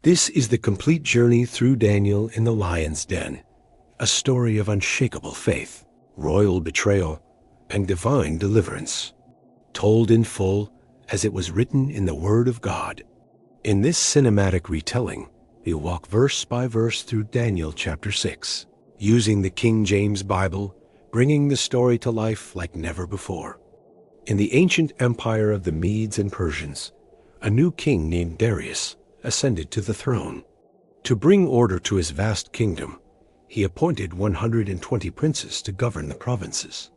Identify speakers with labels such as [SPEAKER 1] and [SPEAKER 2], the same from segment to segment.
[SPEAKER 1] This is the complete journey through Daniel in the lion's den, a story of unshakable faith, royal betrayal, and divine deliverance, told in full as it was written in the Word of God. In this cinematic retelling, we walk verse by verse through Daniel chapter 6, using the King James Bible, bringing the story to life like never before. In the ancient empire of the Medes and Persians, a new king named Darius ascended to the throne. To bring order to his vast kingdom, he appointed 120 princes to govern the provinces,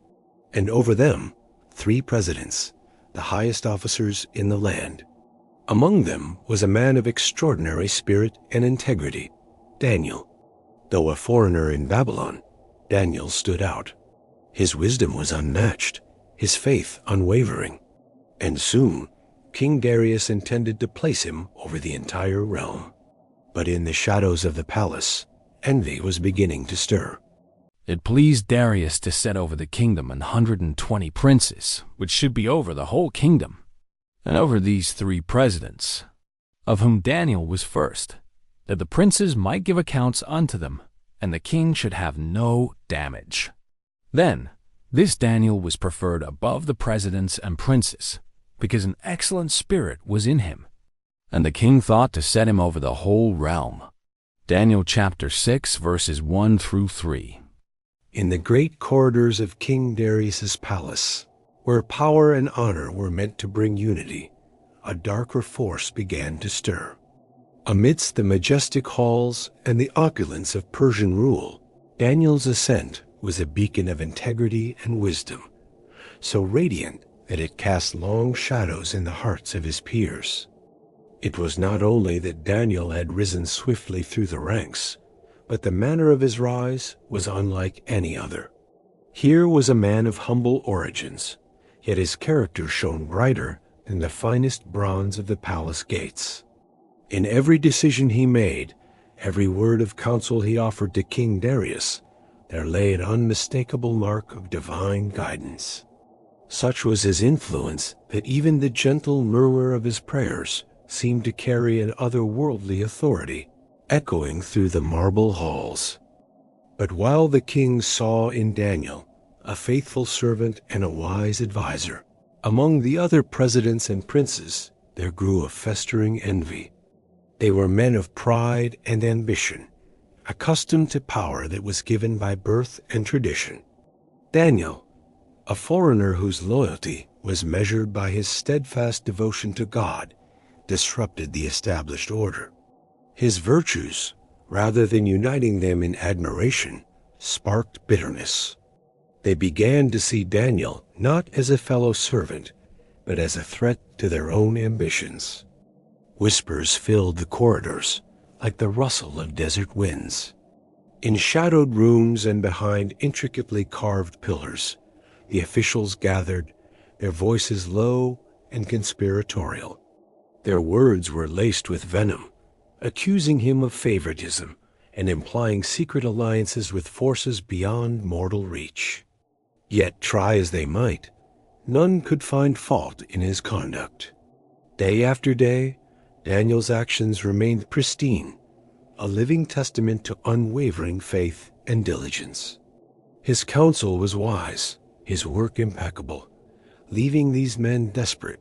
[SPEAKER 1] and over them 3 presidents, the highest officers in the land. Among them was a man of extraordinary spirit and integrity, Daniel. Though a foreigner in Babylon, Daniel stood out. His wisdom was unmatched, his faith unwavering, and soon King Darius intended to place him over the entire realm. But in the shadows of the palace, envy was beginning to stir.
[SPEAKER 2] It pleased Darius to set over the kingdom 120 princes, which should be over the whole kingdom, and over these 3 presidents, of whom Daniel was first, that the princes might give accounts unto them, and the king should have no damage. Then, this Daniel was preferred above the presidents and princes, because an excellent spirit was in him, and the king thought to set him over the whole realm. Daniel chapter 6, verses 1 through 3.
[SPEAKER 1] In the great corridors of King Darius's palace, where power and honor were meant to bring unity, a darker force began to stir. Amidst the majestic halls and the opulence of Persian rule, Daniel's ascent was a beacon of integrity and wisdom, so radiant that it cast long shadows in the hearts of his peers. It was not only that Daniel had risen swiftly through the ranks, but the manner of his rise was unlike any other. Here was a man of humble origins, yet his character shone brighter than the finest bronze of the palace gates. In every decision he made, every word of counsel he offered to King Darius, there lay an unmistakable mark of divine guidance. Such was his influence that even the gentle murmur of his prayers seemed to carry an otherworldly authority, echoing through the marble halls. But while the king saw in Daniel a faithful servant and a wise adviser, among the other presidents and princes there grew a festering envy. They were men of pride and ambition, accustomed to power that was given by birth and tradition. Daniel, a foreigner whose loyalty was measured by his steadfast devotion to God, disrupted the established order. His virtues, rather than uniting them in admiration, sparked bitterness. They began to see Daniel not as a fellow servant, but as a threat to their own ambitions. Whispers filled the corridors like the rustle of desert winds. In shadowed rooms and behind intricately carved pillars, the officials gathered, their voices low and conspiratorial. Their words were laced with venom, accusing him of favoritism and implying secret alliances with forces beyond mortal reach. Yet, try as they might, none could find fault in his conduct. Day after day, Daniel's actions remained pristine, a living testament to unwavering faith and diligence. His counsel was wise, his work impeccable, leaving these men desperate,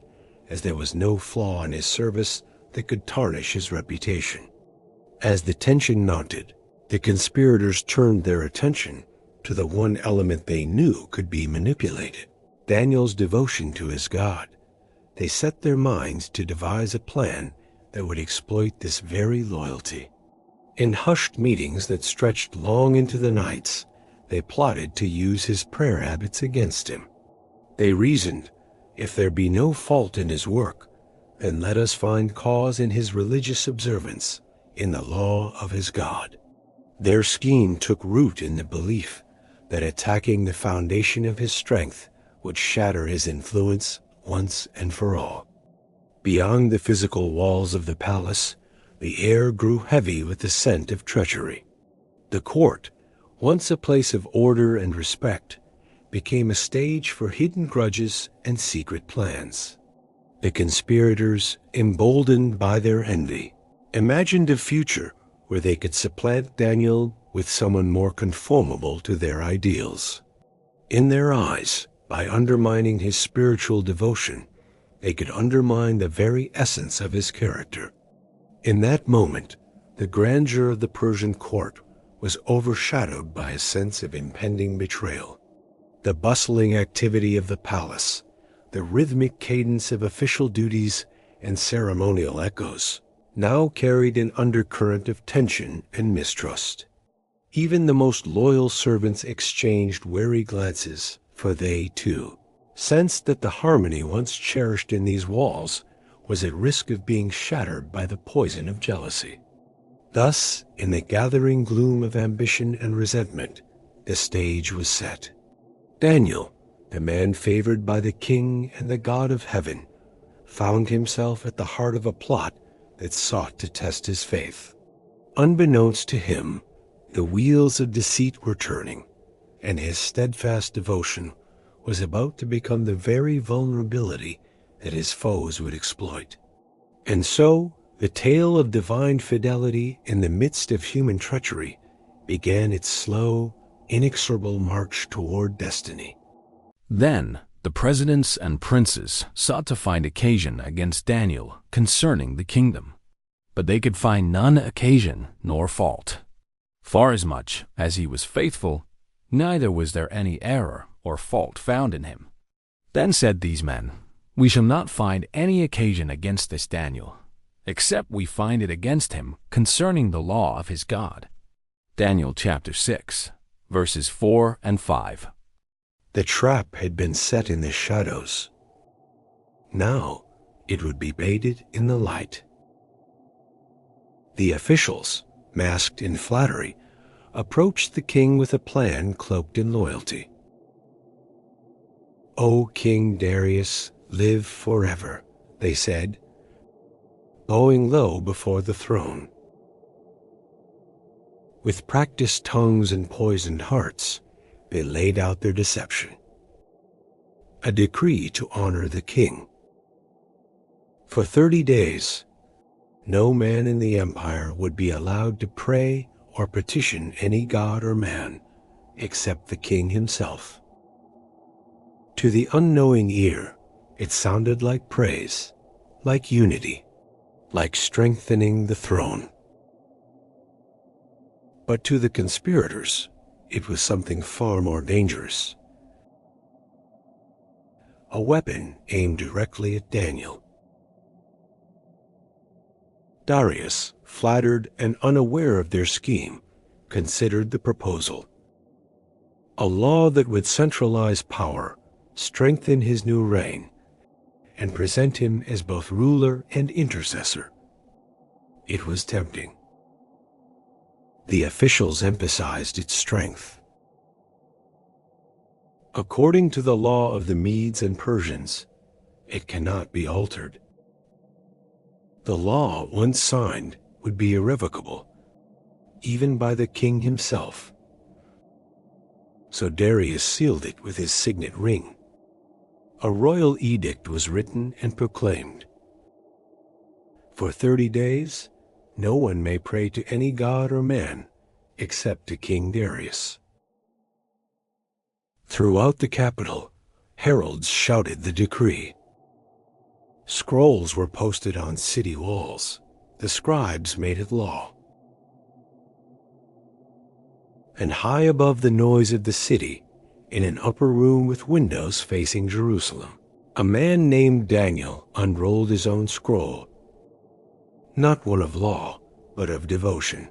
[SPEAKER 1] as there was no flaw in his service that could tarnish his reputation. As the tension mounted, the conspirators turned their attention to the one element they knew could be manipulated: Daniel's devotion to his God. They set their minds to devise a plan that would exploit this very loyalty. In hushed meetings that stretched long into the nights, they plotted to use his prayer habits against him. They reasoned, if there be no fault in his work, then let us find cause in his religious observance, in the law of his God. Their scheme took root in the belief that attacking the foundation of his strength would shatter his influence once and for all. Beyond the physical walls of the palace, the air grew heavy with the scent of treachery. The court, once a place of order and respect, became a stage for hidden grudges and secret plans. The conspirators, emboldened by their envy, imagined a future where they could supplant Daniel with someone more conformable to their ideals. In their eyes, by undermining his spiritual devotion, they could undermine the very essence of his character. In that moment, the grandeur of the Persian court was overshadowed by a sense of impending betrayal. The bustling activity of the palace, the rhythmic cadence of official duties and ceremonial echoes, now carried an undercurrent of tension and mistrust. Even the most loyal servants exchanged wary glances, for they, too, sensed that the harmony once cherished in these walls was at risk of being shattered by the poison of jealousy. Thus, in the gathering gloom of ambition and resentment, the stage was set. Daniel, the man favored by the king and the God of heaven, found himself at the heart of a plot that sought to test his faith. Unbeknownst to him, the wheels of deceit were turning, and his steadfast devotion was about to become the very vulnerability that his foes would exploit. And so, the tale of divine fidelity in the midst of human treachery began its slow, inexorable march toward destiny.
[SPEAKER 2] Then the presidents and princes sought to find occasion against Daniel concerning the kingdom, but they could find none occasion nor fault. Forasmuch as he was faithful, neither was there any error or fault found in him. Then said these men, "We shall not find any occasion against this Daniel, except we find it against him concerning the law of his God." Daniel chapter 6, verses 4 and 5.
[SPEAKER 1] The trap had been set in the shadows. Now it would be baited in the light. The officials, masked in flattery, approached the king with a plan cloaked in loyalty. "O King Darius, live forever," they said, bowing low before the throne. With practiced tongues and poisoned hearts, they laid out their deception. A decree to honor the king. For 30 days, no man in the empire would be allowed to pray or petition any god or man except the king himself. To the unknowing ear, it sounded like praise, like unity, like strengthening the throne. But to the conspirators, it was something far more dangerous. A weapon aimed directly at Daniel. Darius, flattered and unaware of their scheme, considered the proposal. A law that would centralize power, strengthen his new reign, and present him as both ruler and intercessor. It was tempting. The officials emphasized its strength. According to the law of the Medes and Persians, it cannot be altered. The law, once signed, would be irrevocable, even by the king himself. So Darius sealed it with his signet ring. A royal edict was written and proclaimed. For 30 days, no one may pray to any god or man except to King Darius. Throughout the capital, heralds shouted the decree. Scrolls were posted on city walls. The scribes made it law. And high above the noise of the city, in an upper room with windows facing Jerusalem, a man named Daniel unrolled his own scroll, not one of law, but of devotion.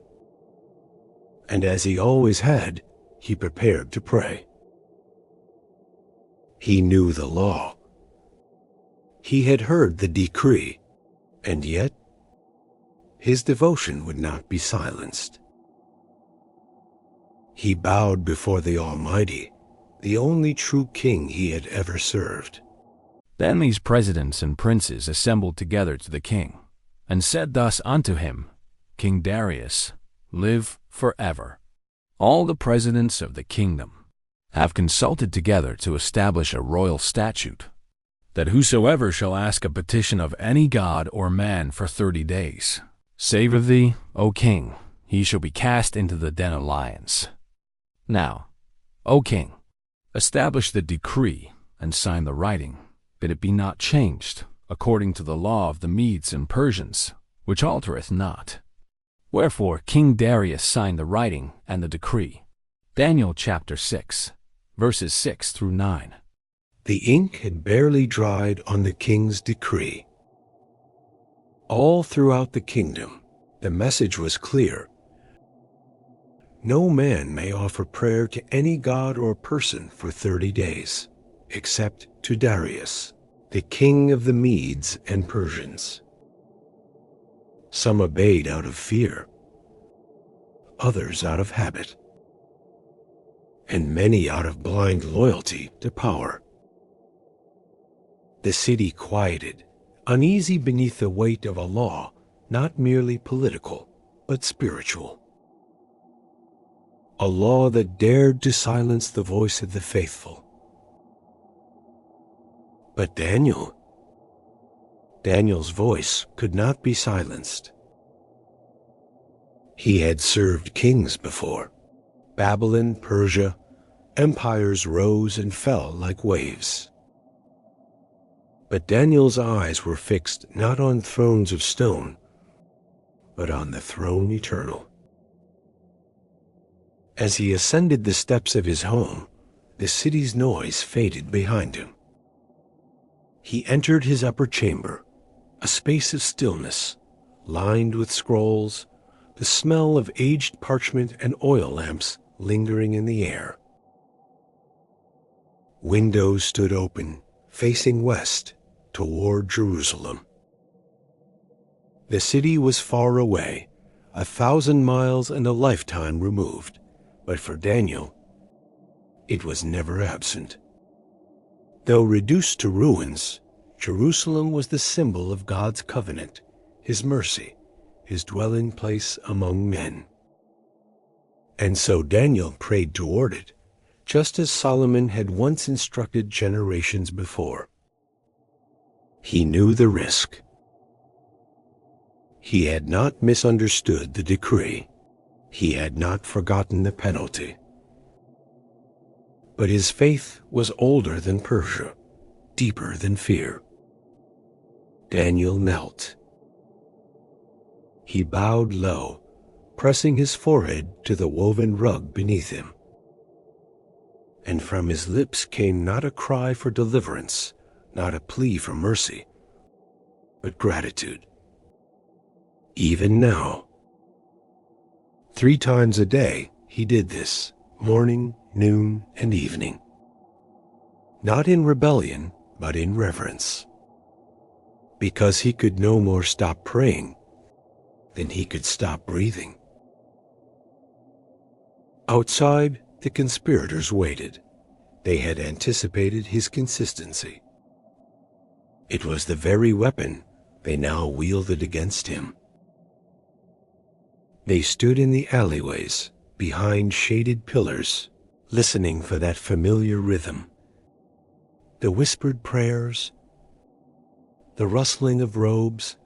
[SPEAKER 1] And as he always had, he prepared to pray. He knew the law. He had heard the decree, and yet his devotion would not be silenced. He bowed before the Almighty, the only true king he had ever served.
[SPEAKER 2] Then these presidents and princes assembled together to the king, and said thus unto him, King Darius, live forever. All the presidents of the kingdom have consulted together to establish a royal statute, that whosoever shall ask a petition of any god or man for 30 days, Save of thee, O king, he shall be cast into the den of lions. Now, O king, establish the decree and sign the writing, that it be not changed, according to the law of the Medes and Persians, which altereth not. Wherefore King Darius signed the writing and the decree. Daniel chapter 6, verses 6 through 9.
[SPEAKER 1] The ink had barely dried on the king's decree. All throughout the kingdom, the message was clear. No man may offer prayer to any god or person for 30 days, except to Darius, the king of the Medes and Persians. Some obeyed out of fear, others out of habit, and many out of blind loyalty to power. The city quieted, uneasy beneath the weight of a law not merely political, but spiritual. A law that dared to silence the voice of the faithful. But Daniel's voice could not be silenced. He had served kings before. Babylon, Persia, empires rose and fell like waves. But Daniel's eyes were fixed not on thrones of stone, but on the throne eternal. As he ascended the steps of his home, the city's noise faded behind him. He entered his upper chamber, a space of stillness, lined with scrolls, the smell of aged parchment and oil lamps lingering in the air. Windows stood open, facing west, toward Jerusalem. The city was far away, 1,000 miles and a lifetime removed, but for Daniel, it was never absent. Though reduced to ruins, Jerusalem was the symbol of God's covenant, His mercy, His dwelling place among men. And so Daniel prayed toward it, just as Solomon had once instructed generations before. He knew the risk. He had not misunderstood the decree. He had not forgotten the penalty. But his faith was older than Persia, deeper than fear. Daniel knelt. He bowed low, pressing his forehead to the woven rug beneath him. And from his lips came not a cry for deliverance, not a plea for mercy, but gratitude. Even now. 3 times a day he did this, morning, noon, and evening. Not in rebellion, but in reverence. Because he could no more stop praying than he could stop breathing. Outside, the conspirators waited. They had anticipated his consistency. It was the very weapon they now wielded against him. They stood in the alleyways, behind shaded pillars, listening for that familiar rhythm. The whispered prayers, the rustling of robes,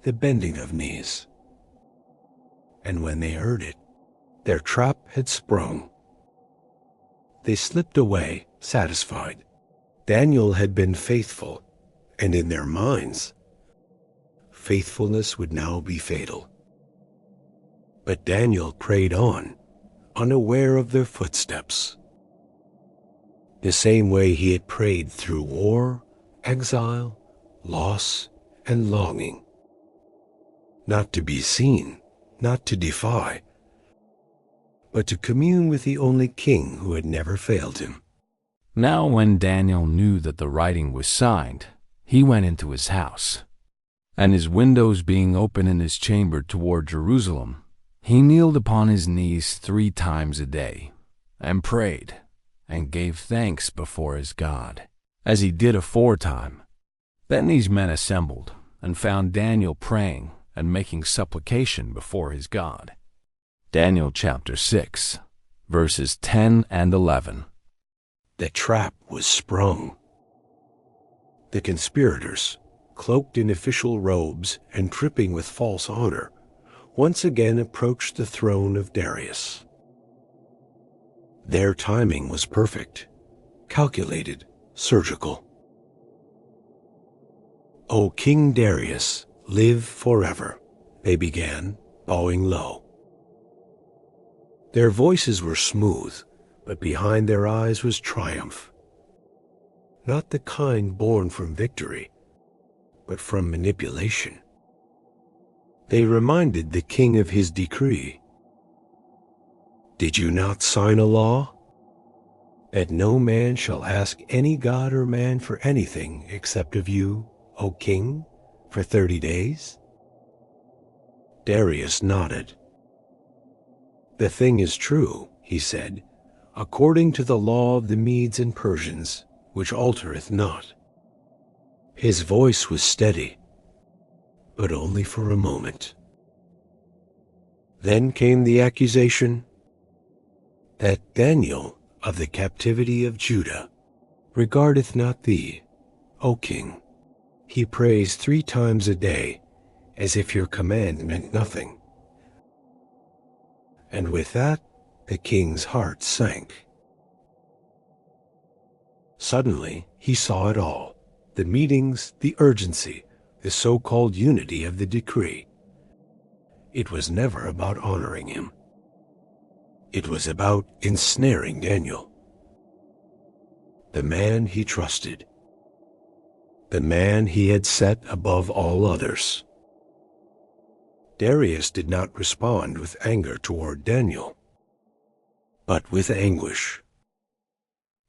[SPEAKER 1] the bending of knees. And when they heard it, their trap had sprung. They slipped away, satisfied. Daniel had been faithful, and in their minds, faithfulness would now be fatal. But Daniel prayed on, unaware of their footsteps. The same way he had prayed through war, exile, loss, and longing. Not to be seen, not to defy, but to commune with the only king who had never failed him.
[SPEAKER 2] Now when Daniel knew that the writing was signed, he went into his house. And his windows being open in his chamber toward Jerusalem, he kneeled upon his knees 3 times a day, and prayed, and gave thanks before his God, as he did aforetime. Then these men assembled, and found Daniel praying and making supplication before his God. Daniel chapter 6, verses 10 and 11.
[SPEAKER 1] The trap was sprung. The conspirators, cloaked in official robes and dripping with false honor, once again approached the throne of Darius. Their timing was perfect, calculated, surgical. "O King Darius, live forever," they began, bowing low. Their voices were smooth, but behind their eyes was triumph. Not the kind born from victory, but from manipulation. They reminded the king of his decree. "Did you not sign a law? That no man shall ask any god or man for anything except of you, O king, for 30 days? Darius nodded. "The thing is true," he said, "according to the law of the Medes and Persians, which altereth not." His voice was steady, but only for a moment. Then came the accusation that Daniel of the captivity of Judah regardeth not thee, O king. He prays 3 times a day, as if your command meant nothing. And with that, the king's heart sank. Suddenly, he saw it all: the meetings, the urgency, the so-called unity of the decree. It was never about honoring him. It was about ensnaring Daniel, the man he trusted, the man he had set above all others. Darius did not respond with anger toward Daniel, but with anguish.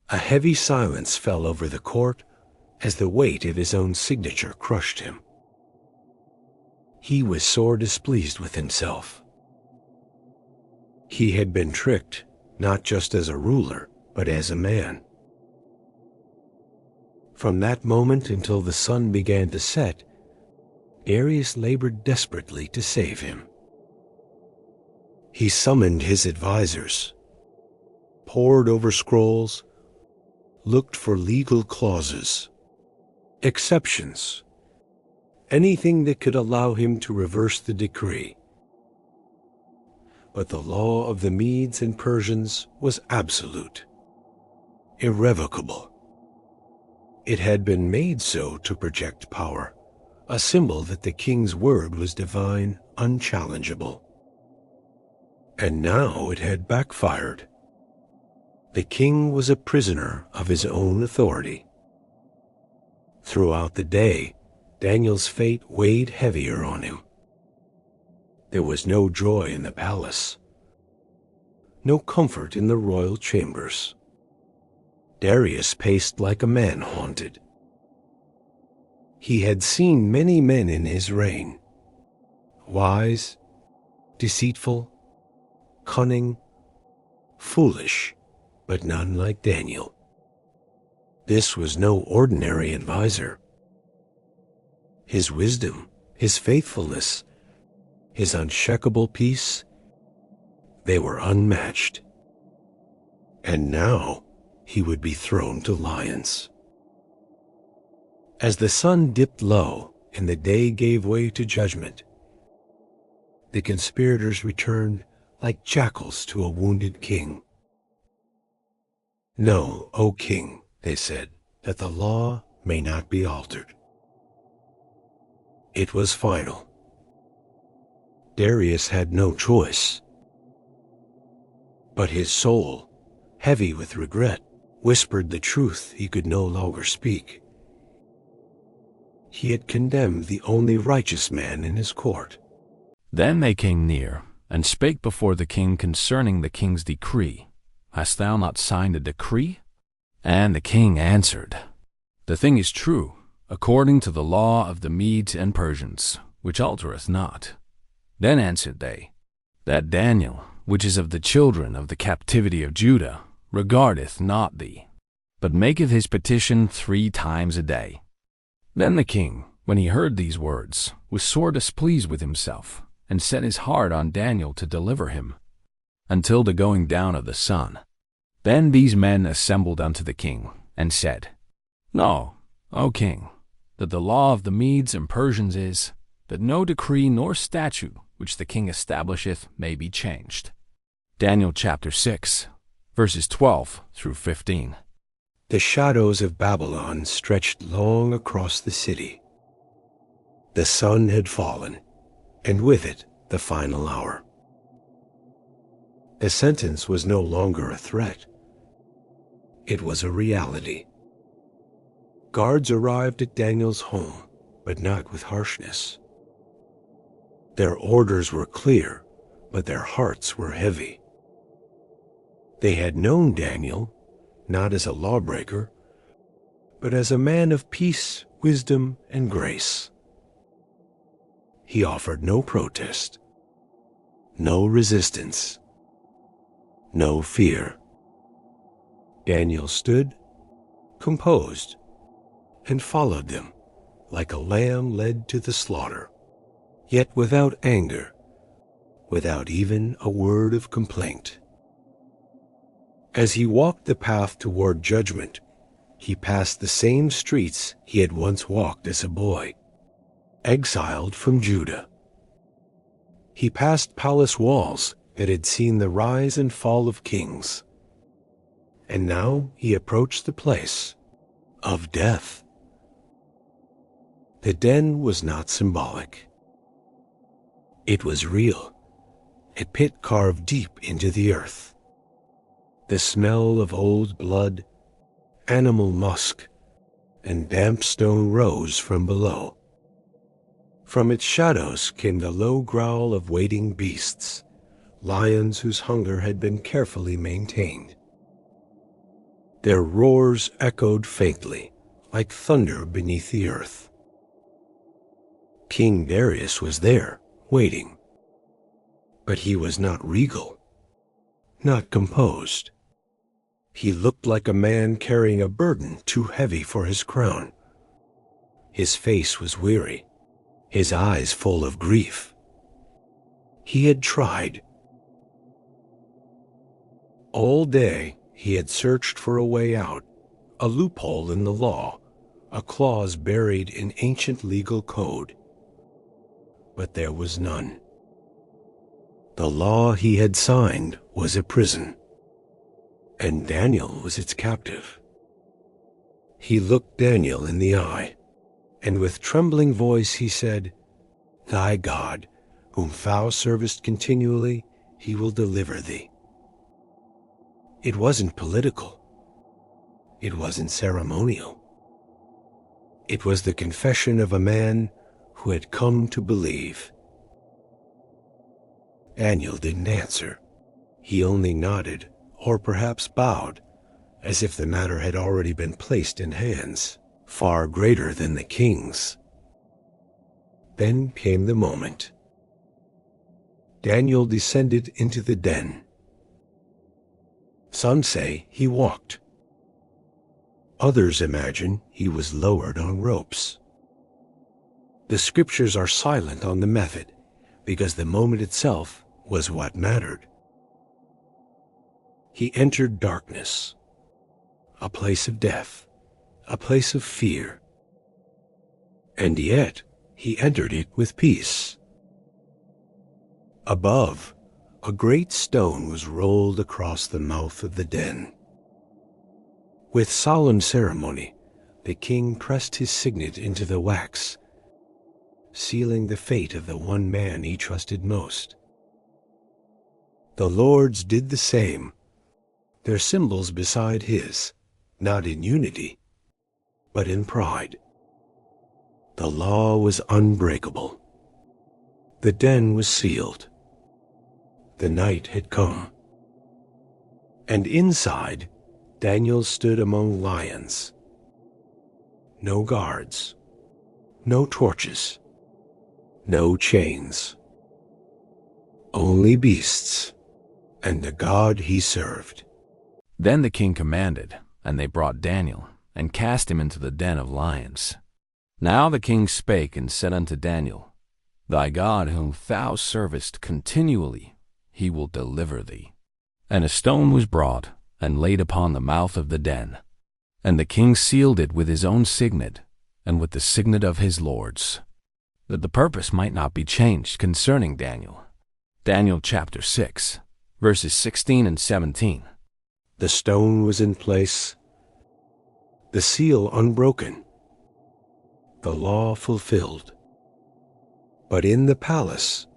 [SPEAKER 1] A heavy silence fell over the court as the weight of his own signature crushed him. He was sore displeased with himself. He had been tricked, not just as a ruler, but as a man. From that moment until the sun began to set, Darius labored desperately to save him. He summoned his advisors, pored over scrolls, looked for legal clauses, exceptions, anything that could allow him to reverse the decree. But the law of the Medes and Persians was absolute, irrevocable. It had been made so to project power, a symbol that the king's word was divine, unchallengeable. And now it had backfired. The king was a prisoner of his own authority. Throughout the day, Daniel's fate weighed heavier on him. There was no joy in the palace, no comfort in the royal chambers. Darius paced like a man haunted. He had seen many men in his reign, wise, deceitful, cunning, foolish, but none like Daniel. This was no ordinary advisor. His wisdom, his faithfulness, his unshakable peace, they were unmatched. And now he would be thrown to lions. As the sun dipped low and the day gave way to judgment, the conspirators returned like jackals to a wounded king. "Know, O king," they said, "that the law may not be altered." It was final. Darius had no choice. But his soul, heavy with regret, whispered the truth he could no longer speak. He had condemned the only righteous man in his court.
[SPEAKER 2] Then they came near, and spake before the king concerning the king's decree. Hast thou not signed a decree? And the king answered, The thing is true, according to the law of the Medes and Persians, which altereth not. Then answered they, That Daniel, which is of the children of the captivity of Judah, regardeth not thee, but maketh his petition 3 times a day. Then the king, when he heard these words, was sore displeased with himself, and set his heart on Daniel to deliver him, until the going down of the sun. Then these men assembled unto the king, and said, Know, O king, that the law of the Medes and Persians is, that no decree nor statute which the king establisheth may be changed. Daniel chapter 6, verses 12 through 15.
[SPEAKER 1] The shadows of Babylon stretched long across the city. The sun had fallen, and with it the final hour. The sentence was no longer a threat. It was a reality. Guards arrived at Daniel's home, but not with harshness. Their orders were clear, but their hearts were heavy. They had known Daniel, not as a lawbreaker, but as a man of peace, wisdom, and grace. He offered no protest, no resistance, no fear. Daniel stood, composed, and followed them like a lamb led to the slaughter, yet without anger, without even a word of complaint. As he walked the path toward judgment, he passed the same streets he had once walked as a boy, exiled from Judah. He passed palace walls that had seen the rise and fall of kings. And now he approached the place of death. The den was not symbolic. It was real, a pit carved deep into the earth. The smell of old blood, animal musk, and damp stone rose from below. From its shadows came the low growl of waiting beasts, lions whose hunger had been carefully maintained. Their roars echoed faintly, like thunder beneath the earth. King Darius was there, waiting. But he was not regal, not composed. He looked like a man carrying a burden too heavy for his crown. His face was weary, his eyes full of grief. He had tried. All day he had searched for a way out, a loophole in the law, a clause buried in ancient legal code. But there was none. The law he had signed was a prison, and Daniel was its captive. He looked Daniel in the eye, and with trembling voice he said, "Thy God, whom thou servest continually, he will deliver thee." It wasn't political. It wasn't ceremonial. It was the confession of a man who had come to believe. Daniel didn't answer. He only nodded, or perhaps bowed, as if the matter had already been placed in hands far greater than the king's. Then came the moment. Daniel descended into the den. Some say he walked. Others imagine he was lowered on ropes. The scriptures are silent on the method, because the moment itself was what mattered. He entered darkness, a place of death, a place of fear. And yet he entered it with peace. Above, a great stone was rolled across the mouth of the den. With solemn ceremony, the king pressed his signet into the wax, sealing the fate of the one man he trusted most. The lords did the same, their symbols beside his, not in unity, but in pride. The law was unbreakable. The den was sealed. The night had come. And inside, Daniel stood among lions. No guards, no torches, no chains. Only beasts, and the God he served.
[SPEAKER 2] Then the king commanded, and they brought Daniel, and cast him into the den of lions. Now the king spake and said unto Daniel, Thy God whom thou servest continually, he will deliver thee. And a stone was brought, and laid upon the mouth of the den. And the king sealed it with his own signet, and with the signet of his lords, that the purpose might not be changed concerning Daniel. Daniel chapter 6, verses 16 and 17.
[SPEAKER 1] The stone was in place, the seal unbroken, the law fulfilled. But in the palace,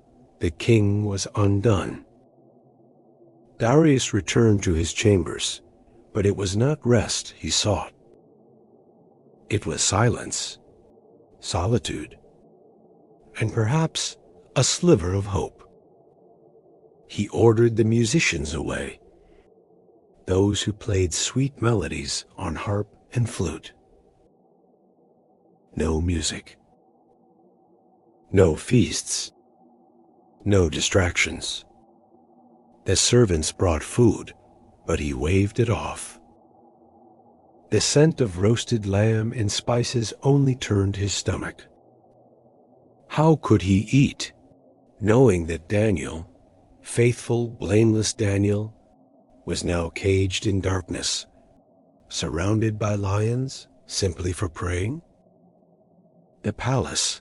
[SPEAKER 1] the king was undone. Darius returned to his chambers, but it was not rest he sought. It was silence, solitude, and perhaps a sliver of hope. He ordered the musicians away, those who played sweet melodies on harp and flute. No music, no feasts, no distractions. The servants brought food, but he waved it off. The scent of roasted lamb and spices only turned his stomach. How could he eat, knowing that Daniel, faithful, blameless Daniel, was now caged in darkness, surrounded by lions simply for praying? The palace,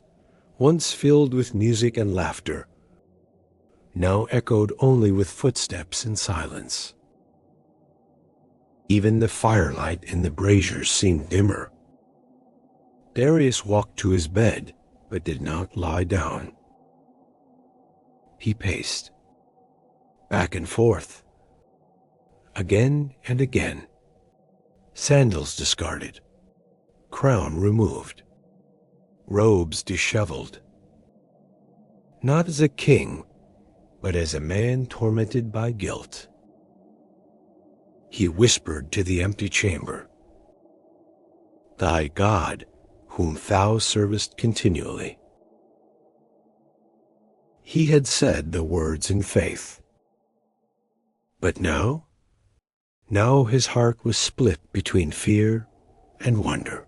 [SPEAKER 1] once filled with music and laughter, now echoed only with footsteps and silence. Even the firelight in the braziers seemed dimmer. Darius walked to his bed, but did not lie down. He paced, back and forth, again and again, sandals discarded, crown removed, robes disheveled. Not as a king, but as a man tormented by guilt. He whispered to the empty chamber, "Thy God, whom thou servest continually." He had said the words in faith. But now his heart was split between fear and wonder.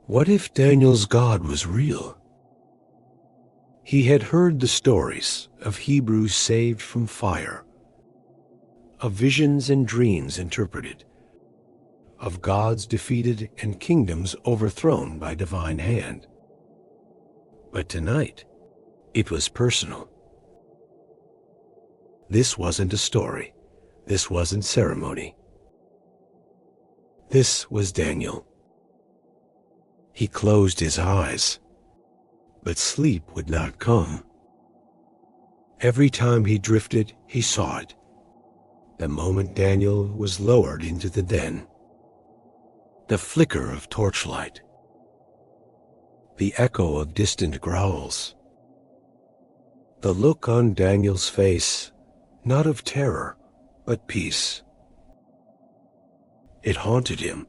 [SPEAKER 1] What if Daniel's God was real? He had heard the stories of Hebrews saved from fire, of visions and dreams interpreted, of gods defeated and kingdoms overthrown by divine hand. But tonight, it was personal. This wasn't a story. This wasn't ceremony. This was Daniel. He closed his eyes, but sleep would not come. Every time he drifted, he saw it. The moment Daniel was lowered into the den, the flicker of torchlight, the echo of distant growls, the look on Daniel's face, not of terror, but peace. It haunted him,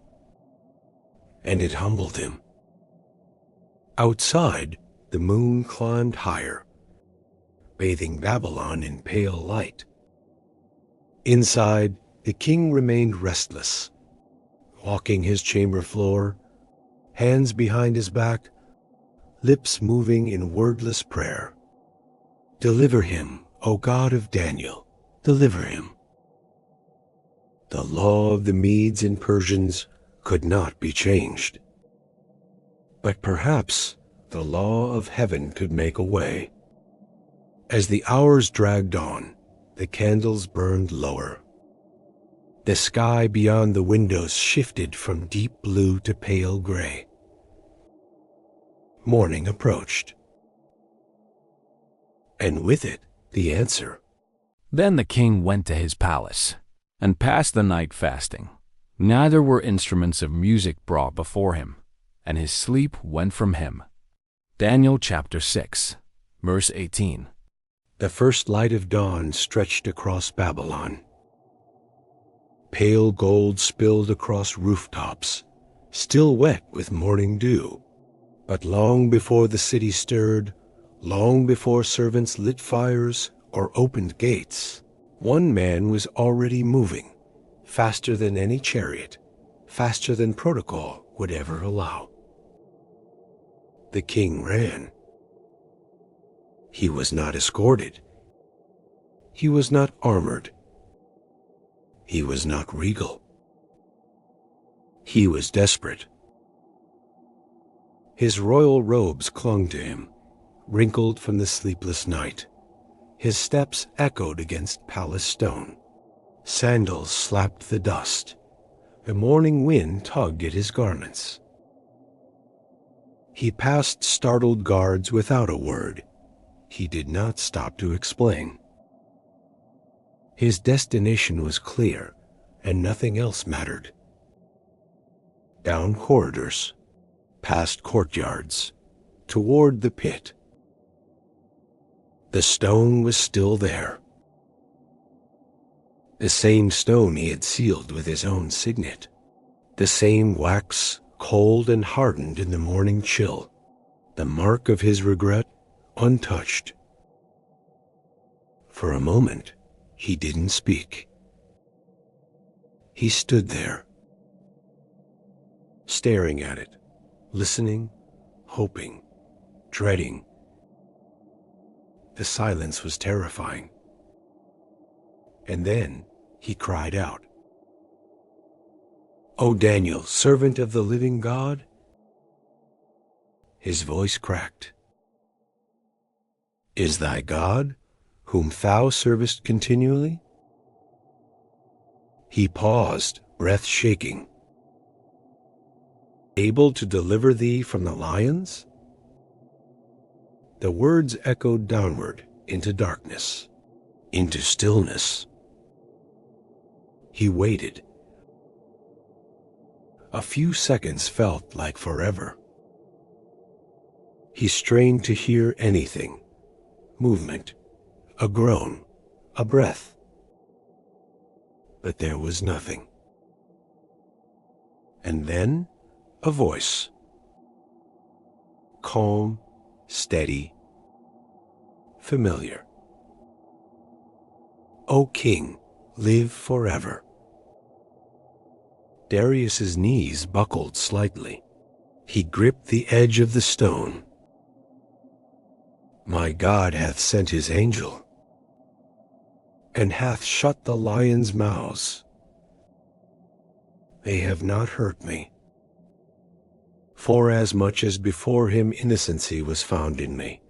[SPEAKER 1] and it humbled him. Outside, the moon climbed higher, bathing Babylon in pale light. Inside, the king remained restless, walking his chamber floor, hands behind his back, lips moving in wordless prayer. Deliver him, O God of Daniel, deliver him. The law of the Medes and Persians could not be changed. But perhaps the law of heaven could make a way. As the hours dragged on, the candles burned lower. The sky beyond the windows shifted from deep blue to pale gray. Morning approached, and with it the answer.
[SPEAKER 2] Then the king went to his palace, and passed the night fasting. Neither were instruments of music brought before him, and his sleep went from him. Daniel chapter 6, verse 18.
[SPEAKER 1] The first light of dawn stretched across Babylon. Pale gold spilled across rooftops, still wet with morning dew. But long before the city stirred, long before servants lit fires or opened gates, one man was already moving, faster than any chariot, faster than protocol would ever allow. The king ran. He was not escorted. He was not armored. He was not regal. He was desperate. His royal robes clung to him, wrinkled from the sleepless night. His steps echoed against palace stone. Sandals slapped the dust. The morning wind tugged at his garments. He passed startled guards without a word. He did not stop to explain. His destination was clear, and nothing else mattered. Down corridors, past courtyards, toward the pit. The stone was still there. The same stone he had sealed with his own signet. The same wax, cold and hardened in the morning chill. The mark of his regret, untouched. For a moment, he didn't speak. He stood there, staring at it, listening, hoping, dreading. The silence was terrifying. And then he cried out, "O Daniel, servant of the living God?" His voice cracked. "Is thy God, whom thou servest continually?" He paused, breath shaking. "Able to deliver thee from the lions?" The words echoed downward into darkness, into stillness. He waited. A few seconds felt like forever. He strained to hear anything, movement, a groan, a breath. But there was nothing. And then a voice. Calm, steady, familiar. "O King, live forever." Darius's knees buckled slightly. He gripped the edge of the stone. "My God hath sent his angel, and hath shut the lions' mouths. They have not hurt me. Forasmuch as before him innocency was found in me,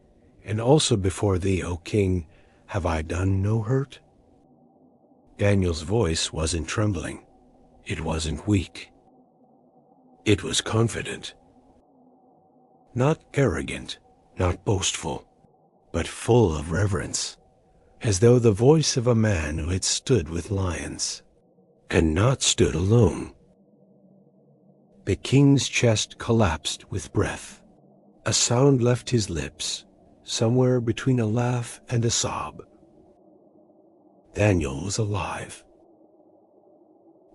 [SPEAKER 1] and also before thee, O King, have I done no hurt?" Daniel's voice wasn't trembling. It wasn't weak. It was confident. Not arrogant, not boastful, but full of reverence, as though the voice of a man who had stood with lions, and not stood alone. The king's chest collapsed with breath. A sound left his lips, somewhere between a laugh and a sob. Daniel was alive.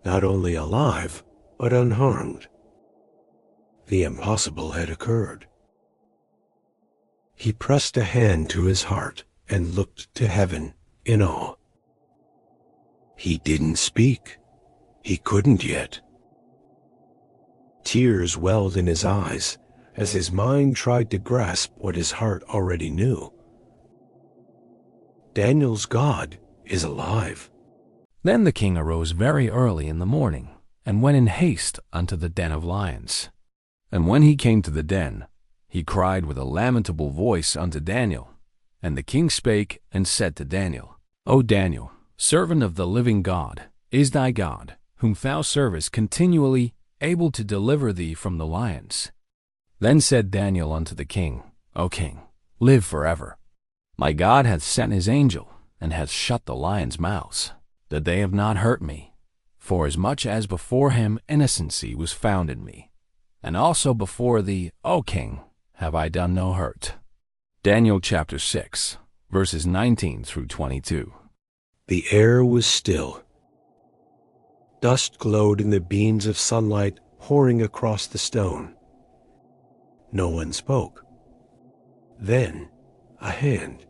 [SPEAKER 1] Not only alive, but unharmed. The impossible had occurred. He pressed a hand to his heart and looked to heaven in awe. He didn't speak. He couldn't yet. Tears welled in his eyes as his mind tried to grasp what his heart already knew. Daniel's God is alive.
[SPEAKER 2] Then the king arose very early in the morning, and went in haste unto the den of lions. And when he came to the den, he cried with a lamentable voice unto Daniel. And the king spake and said to Daniel, O Daniel, servant of the living God, is thy God, whom thou servest continually, able to deliver thee from the lions? Then said Daniel unto the king, O king, live forever. My God hath sent his angel, and hath shut the lions' mouths, that they have not hurt me, forasmuch as before him innocency was found in me, and also before thee, O king, have I done no hurt. Daniel chapter 6, verses 19 through 22.
[SPEAKER 1] The air was still. Dust glowed in the beams of sunlight pouring across the stone. No one spoke. Then a hand,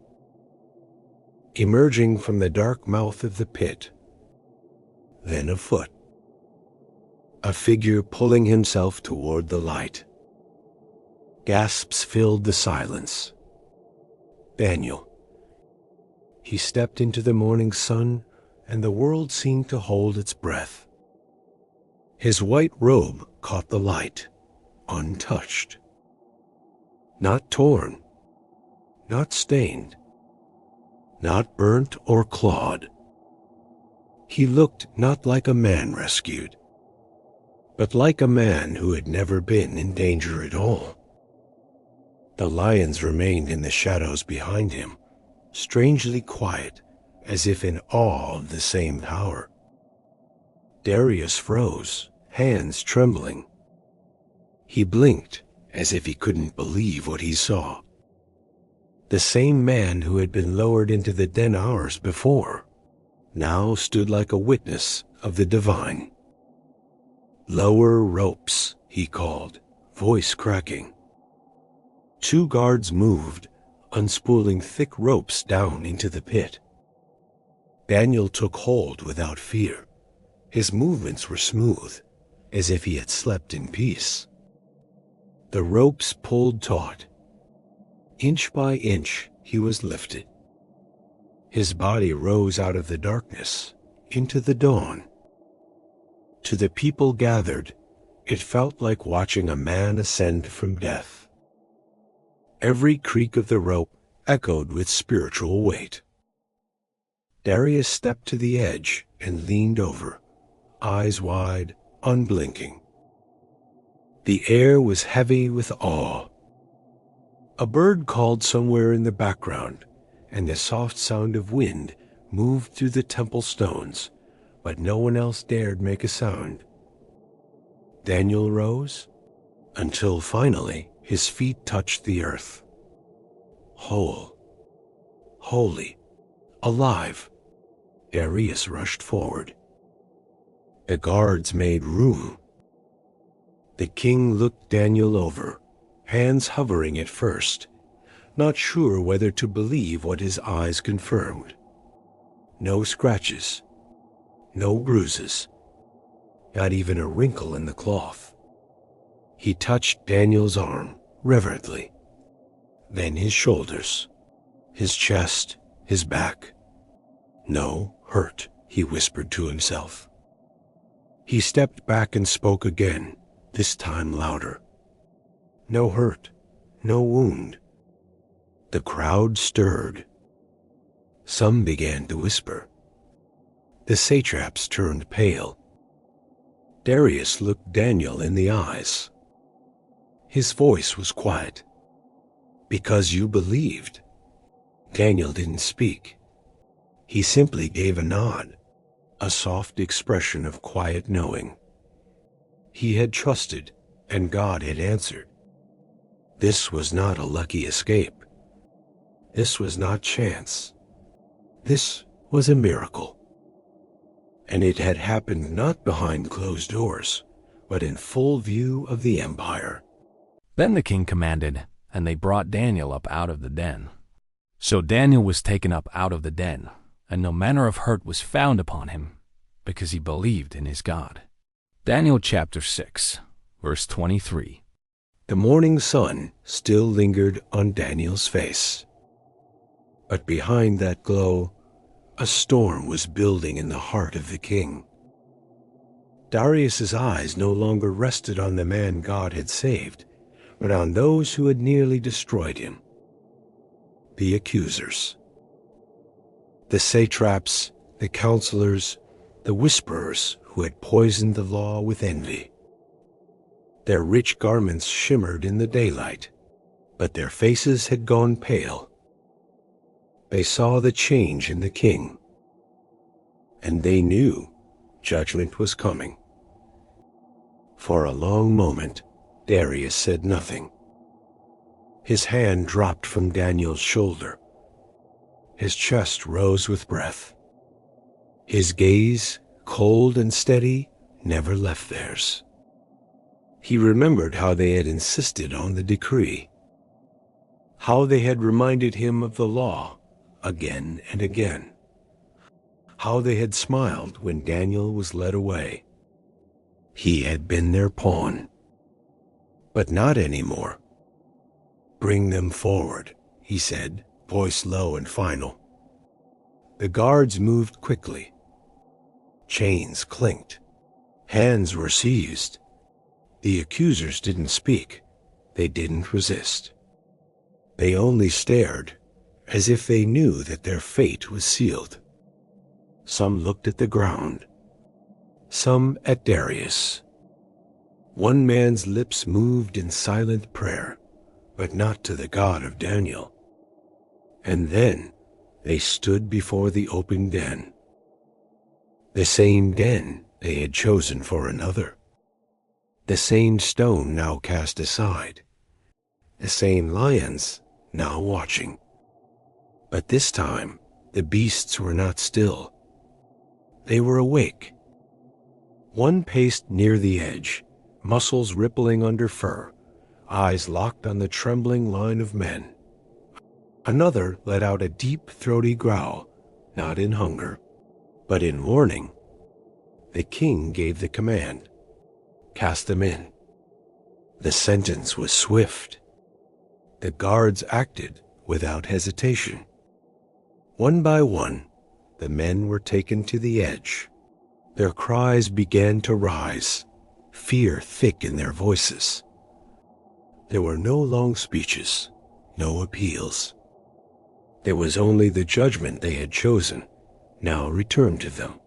[SPEAKER 1] emerging from the dark mouth of the pit. Then a foot. A figure pulling himself toward the light. Gasps filled the silence. Daniel. He stepped into the morning sun, and the world seemed to hold its breath. His white robe caught the light, untouched. Not torn, not stained, not burnt or clawed. He looked not like a man rescued, but like a man who had never been in danger at all. The lions remained in the shadows behind him, strangely quiet, as if in awe of the same power. Darius froze, hands trembling. He blinked, as if he couldn't believe what he saw. The same man who had been lowered into the den hours before now stood like a witness of the divine. "Lower ropes," he called, voice cracking. 2 guards moved, unspooling thick ropes down into the pit. Daniel took hold without fear. His movements were smooth, as if he had slept in peace. The ropes pulled taut. Inch by inch, he was lifted. His body rose out of the darkness into the dawn. To the people gathered, it felt like watching a man ascend from death. Every creak of the rope echoed with spiritual weight. Darius stepped to the edge and leaned over, eyes wide, unblinking. The air was heavy with awe. A bird called somewhere in the background, and the soft sound of wind moved through the temple stones, but no one else dared make a sound. Daniel rose, until finally his feet touched the earth. Whole, holy, alive, Darius rushed forward. The guards made room. The king looked Daniel over, hands hovering at first, not sure whether to believe what his eyes confirmed. No scratches, no bruises, not even a wrinkle in the cloth. He touched Daniel's arm reverently, then his shoulders, his chest, his back. "No hurt," he whispered to himself. He stepped back and spoke again, this time louder. "No hurt, no wound." The crowd stirred. Some began to whisper. The satraps turned pale. Darius looked Daniel in the eyes. His voice was quiet. "Because you believed." Daniel didn't speak. He simply gave a nod, a soft expression of quiet knowing. He had trusted, and God had answered. This was not a lucky escape. This was not chance. This was a miracle. And it had happened not behind closed doors, but in full view of the empire.
[SPEAKER 2] Then the king commanded, and they brought Daniel up out of the den. So Daniel was taken up out of the den, and no manner of hurt was found upon him, because he believed in his God. Daniel chapter 6, verse 23.
[SPEAKER 1] The morning sun still lingered on Daniel's face. But behind that glow, a storm was building in the heart of the king. Darius's eyes no longer rested on the man God had saved, but on those who had nearly destroyed him. The accusers. The satraps, the counselors, the whisperers who had poisoned the law with envy. Their rich garments shimmered in the daylight, but their faces had gone pale. They saw the change in the king, and they knew judgment was coming. For a long moment, Darius said nothing. His hand dropped from Daniel's shoulder. His chest rose with breath. His gaze, cold and steady, never left theirs. He remembered how they had insisted on the decree, how they had reminded him of the law again and again, how they had smiled when Daniel was led away. He had been their pawn, but not anymore. "Bring them forward," he said, voice low and final. The guards moved quickly. Chains clinked. Hands were seized. The accusers didn't speak. They didn't resist. They only stared, as if they knew that their fate was sealed. Some looked at the ground, some at Darius. One man's lips moved in silent prayer, but not to the God of Daniel. And then they stood before the open den, the same den they had chosen for another, the same stone now cast aside, the same lions now watching. But this time the beasts were not still. They were awake. One paced near the edge, muscles rippling under fur, eyes locked on the trembling line of men. Another let out a deep, throaty growl, not in hunger, but in warning. The king gave the command, "Cast them in." The sentence was swift. The guards acted without hesitation. One by one, the men were taken to the edge. Their cries began to rise, fear thick in their voices. There were no long speeches, no appeals. There was only the judgment they had chosen, now returned to them.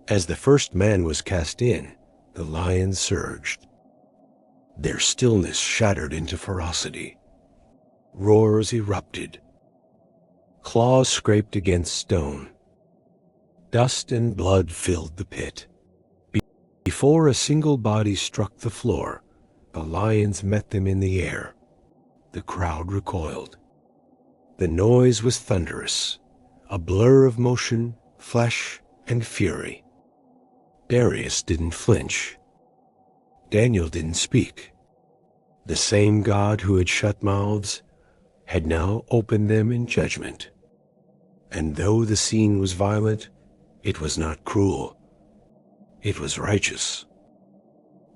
[SPEAKER 1] As the first man was cast in, the lions surged. Their stillness shattered into ferocity. Roars erupted. Claws scraped against stone. Dust and blood filled the pit. Before a single body struck the floor, the lions met them in the air. The crowd recoiled. The noise was thunderous, a blur of motion, flesh, and fury. Darius didn't flinch. Daniel didn't speak. The same God who had shut mouths had now opened them in judgment. And though the scene was violent, it was not cruel. It was righteous.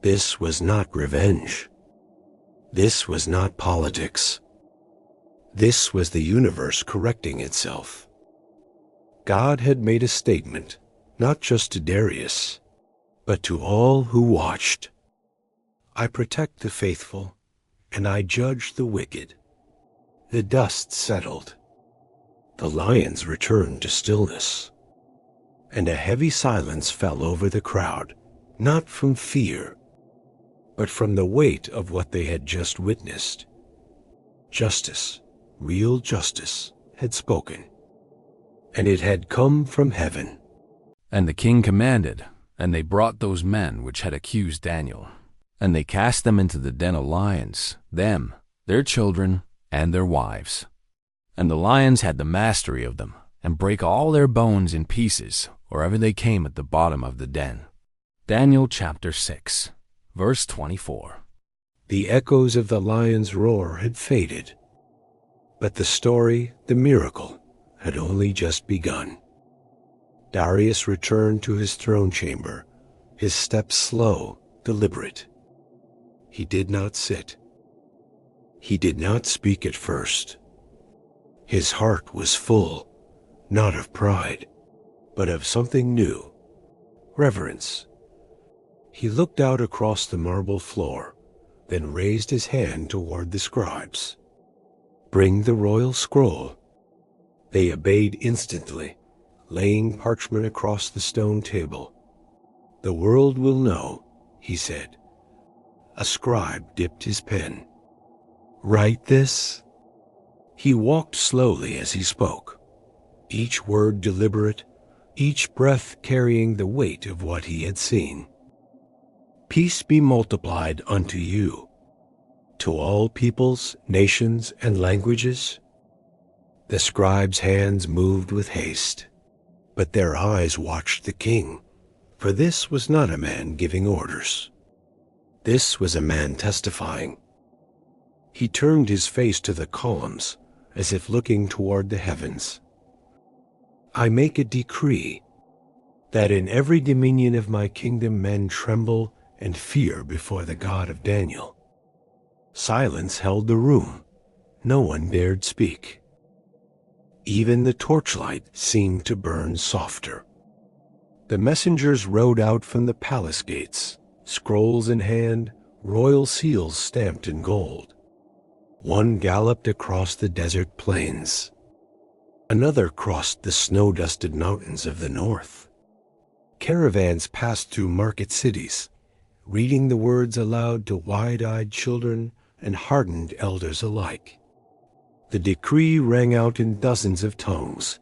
[SPEAKER 1] This was not revenge. This was not politics. This was the universe correcting itself. God had made a statement, not just to Darius, but to all who watched. I protect the faithful, and I judge the wicked. The dust settled. The lions returned to stillness. And a heavy silence fell over the crowd, not from fear, but from the weight of what they had just witnessed. Justice, real justice, had spoken, and it had come from heaven.
[SPEAKER 2] And the king commanded, and they brought those men which had accused Daniel, and they cast them into the den of lions, them, their children, and their wives. And the lions had the mastery of them, and brake all their bones in pieces, wherever they came at the bottom of the den. Daniel chapter 6, verse 24.
[SPEAKER 1] The echoes of the lion's roar had faded, but the story, the miracle, had only just begun. Darius returned to his throne chamber, his steps slow, deliberate. He did not sit. He did not speak at first. His heart was full, not of pride, but of something new, reverence. He looked out across the marble floor, then raised his hand toward the scribes. "Bring the royal scroll." They obeyed instantly, laying parchment across the stone table. "The world will know," he said. A scribe dipped his pen. "Write this?" He walked slowly as he spoke, each word deliberate, each breath carrying the weight of what he had seen. "Peace be multiplied unto you, to all peoples, nations, and languages." The scribes' hands moved with haste, but their eyes watched the king, for this was not a man giving orders. This was a man testifying. He turned his face to the columns, as if looking toward the heavens. "I make a decree that in every dominion of my kingdom men tremble and fear before the God of Daniel." Silence held the room. No one dared speak. Even the torchlight seemed to burn softer. The messengers rode out from the palace gates, scrolls in hand, royal seals stamped in gold. One galloped across the desert plains. Another crossed the snow-dusted mountains of the north. Caravans passed through market cities, reading the words aloud to wide-eyed children and hardened elders alike. The decree rang out in dozens of tongues,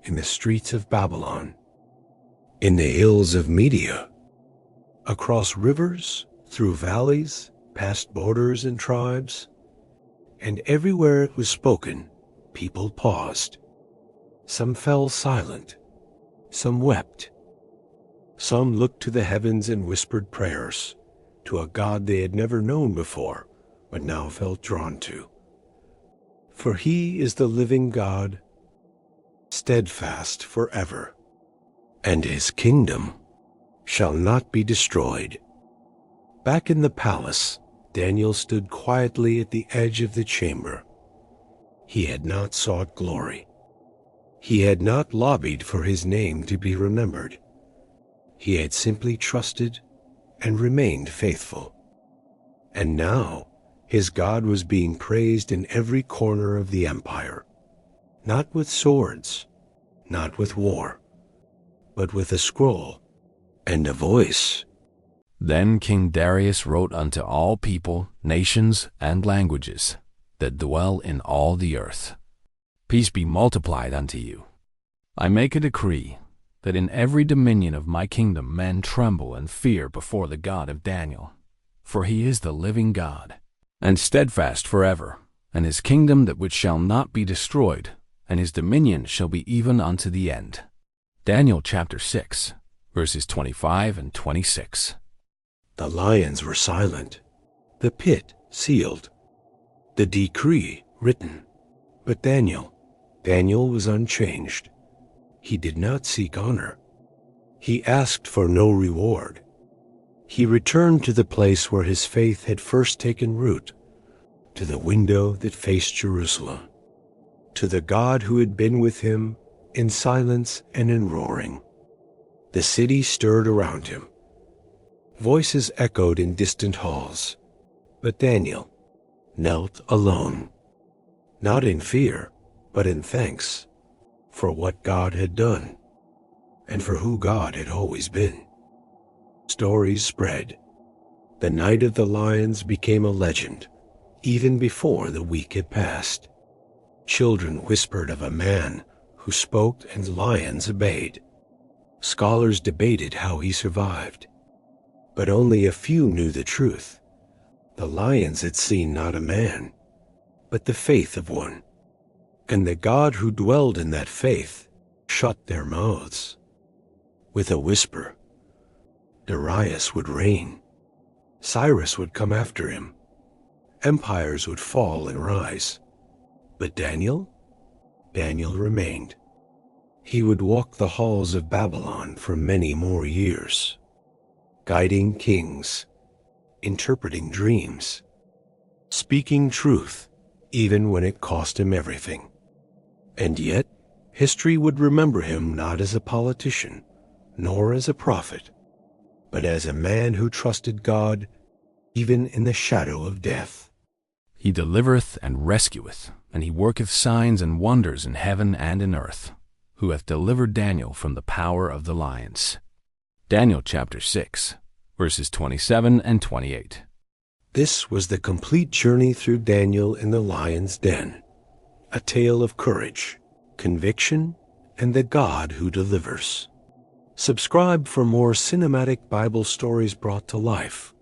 [SPEAKER 1] in the streets of Babylon, in the hills of Media, across rivers, through valleys, past borders and tribes, and everywhere it was spoken, people paused. Some fell silent, some wept, some looked to the heavens and whispered prayers to a God they had never known before, but now felt drawn to. For he is the living God, steadfast forever, and his kingdom shall not be destroyed. Back in the palace, Daniel stood quietly at the edge of the chamber. He had not sought glory. He had not lobbied for his name to be remembered. He had simply trusted and remained faithful. And now, his God was being praised in every corner of the empire, not with swords, not with war, but with a scroll and a voice.
[SPEAKER 2] Then King Darius wrote unto all people, nations, and languages that dwell in all the earth, Peace be multiplied unto you. I make a decree that in every dominion of my kingdom men tremble and fear before the God of Daniel, for he is the living God, and steadfast forever, and his kingdom that which shall not be destroyed, and his dominion shall be even unto the end. Daniel chapter 6, verses 25 and 26.
[SPEAKER 1] The lions were silent, the pit sealed, the decree written. But Daniel was unchanged. He did not seek honor. He asked for no reward. He returned to the place where his faith had first taken root, to the window that faced Jerusalem, to the God who had been with him in silence and in roaring. The city stirred around him. Voices echoed in distant halls, but Daniel knelt alone, not in fear, but in thanks for what God had done and for who God had always been. Stories spread. The night of the lions became a legend, even before the week had passed. Children whispered of a man who spoke and lions obeyed. Scholars debated how he survived, but only a few knew the truth. The lions had seen not a man, but the faith of one, and the God who dwelled in that faith shut their mouths. With a whisper, Darius would reign. Cyrus would come after him. Empires would fall and rise. But Daniel remained. He would walk the halls of Babylon for many more years, guiding kings, interpreting dreams, speaking truth even when it cost him everything. And yet, history would remember him not as a politician, nor as a prophet, but as a man who trusted God even in the shadow of death.
[SPEAKER 2] He delivereth and rescueth, and he worketh signs and wonders in heaven and in earth, who hath delivered Daniel from the power of the lions. Daniel chapter 6, verses 27 and 28.
[SPEAKER 1] This was the complete journey through Daniel in the lion's den, a tale of courage, conviction, and the God who delivers. Subscribe for more cinematic Bible stories brought to life.